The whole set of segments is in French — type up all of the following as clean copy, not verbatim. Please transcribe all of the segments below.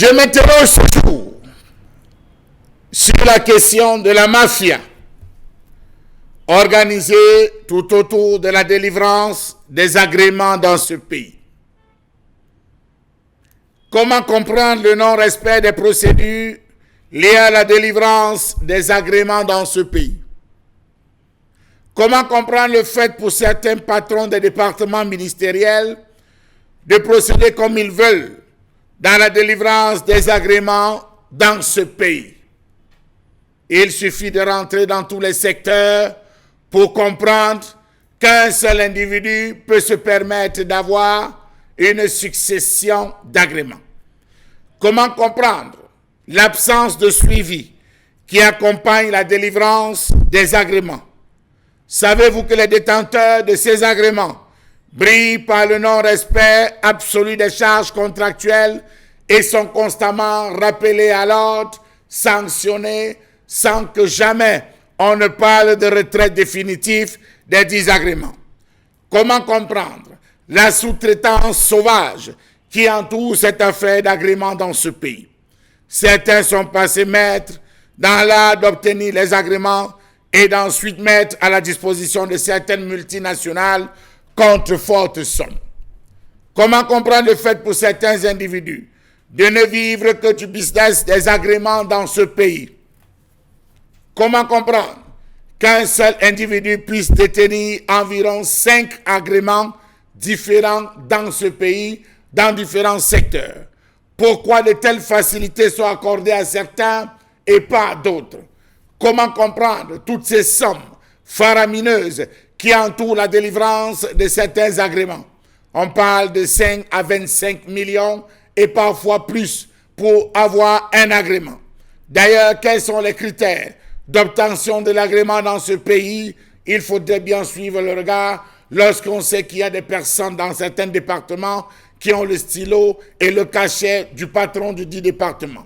Je m'interroge ce jour sur la question de la mafia organisée tout autour de la délivrance des agréments dans ce pays. Comment comprendre le non-respect des procédures liées à la délivrance des agréments dans ce pays? Comment comprendre le fait pour certains patrons des départements ministériels de procéder comme ils veulent dans la délivrance des agréments dans ce pays? Il suffit de rentrer dans tous les secteurs pour comprendre qu'un seul individu peut se permettre d'avoir une succession d'agréments. Comment comprendre l'absence de suivi qui accompagne la délivrance des agréments? Savez-vous que les détenteurs de ces agréments brillent par le non-respect absolu des charges contractuelles et sont constamment rappelés à l'ordre, sanctionnés, sans que jamais on ne parle de retraite définitive des 10 agréments? Comment comprendre la sous-traitance sauvage qui entoure cette affaire d'agrément dans ce pays? Certains sont passés maîtres dans l'art d'obtenir les agréments et d'ensuite mettre à la disposition de certaines multinationales contre forte somme. Comment comprendre le fait pour certains individus de ne vivre que du business des agréments dans ce pays? Comment comprendre qu'un seul individu puisse détenir environ 5 agréments différents dans ce pays, dans différents secteurs? Pourquoi de telles facilités sont accordées à certains et pas à d'autres? Comment comprendre toutes ces sommes faramineuses qui entourent la délivrance de certains agréments? On parle de 5 à 25 millions et parfois plus pour avoir un agrément. D'ailleurs, quels sont les critères d'obtention de l'agrément dans ce pays? Il faudrait bien suivre le regard lorsqu'on sait qu'il y a des personnes dans certains départements qui ont le stylo et le cachet du patron du dit département.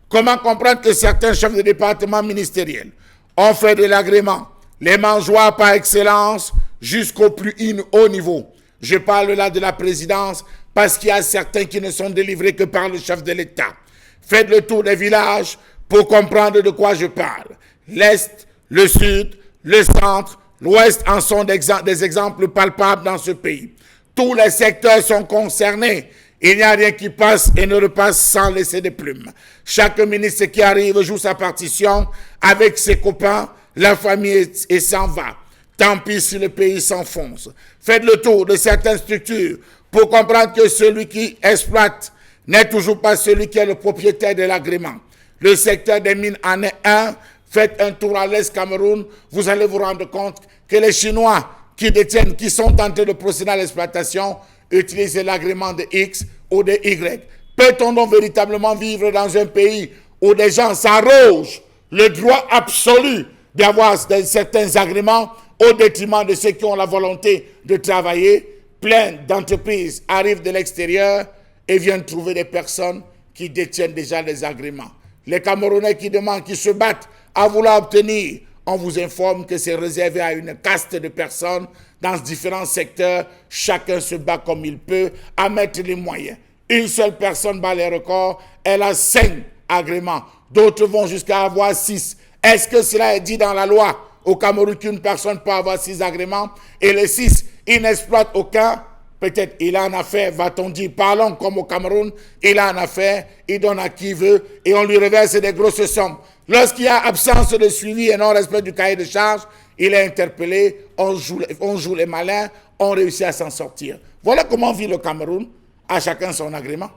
Comment comprendre que certains chefs de département ministériels ont fait de l'agrément les mangeoires par excellence jusqu'au plus haut niveau? Je parle là de la présidence parce qu'il y a certains qui ne sont délivrés que par le chef de l'État. Faites le tour des villages pour comprendre de quoi je parle. L'Est, le Sud, le Centre, l'Ouest en sont des exemples palpables dans ce pays. Tous les secteurs sont concernés. Il n'y a rien qui passe et ne repasse sans laisser de plumes. Chaque ministre qui arrive joue sa partition avec ses copains, la famille et s'en va. Tant pis si le pays s'enfonce. Faites le tour de certaines structures pour comprendre que celui qui exploite n'est toujours pas celui qui est le propriétaire de l'agrément. Le secteur des mines en est un. Faites un tour à l'Est Cameroun, vous allez vous rendre compte que les Chinois qui sont tentés de procéder à l'exploitation, utilisent l'agrément de X ou de Y. Peut-on donc véritablement vivre dans un pays où des gens s'arrogent le droit absolu d'avoir certains agréments au détriment de ceux qui ont la volonté de travailler? Plein d'entreprises arrivent de l'extérieur et viennent trouver des personnes qui détiennent déjà les agréments. Les Camerounais qui se battent à vouloir obtenir, on vous informe que c'est réservé à une caste de personnes dans différents secteurs. Chacun se bat comme il peut à mettre les moyens. Une seule personne bat les records, elle a 5 agréments. D'autres vont jusqu'à avoir 6. Est-ce que cela est dit dans la loi au Cameroun qu'une personne peut avoir 6 agréments et les 6, il n'exploite aucun? Peut-être il en a fait, va-t-on dire, parlons comme au Cameroun, il en a fait, il donne à qui veut et on lui reverse des grosses sommes. Lorsqu'il y a absence de suivi et non-respect du cahier de charge, il est interpellé, on joue les malins, on réussit à s'en sortir. Voilà comment vit le Cameroun, à chacun son agrément.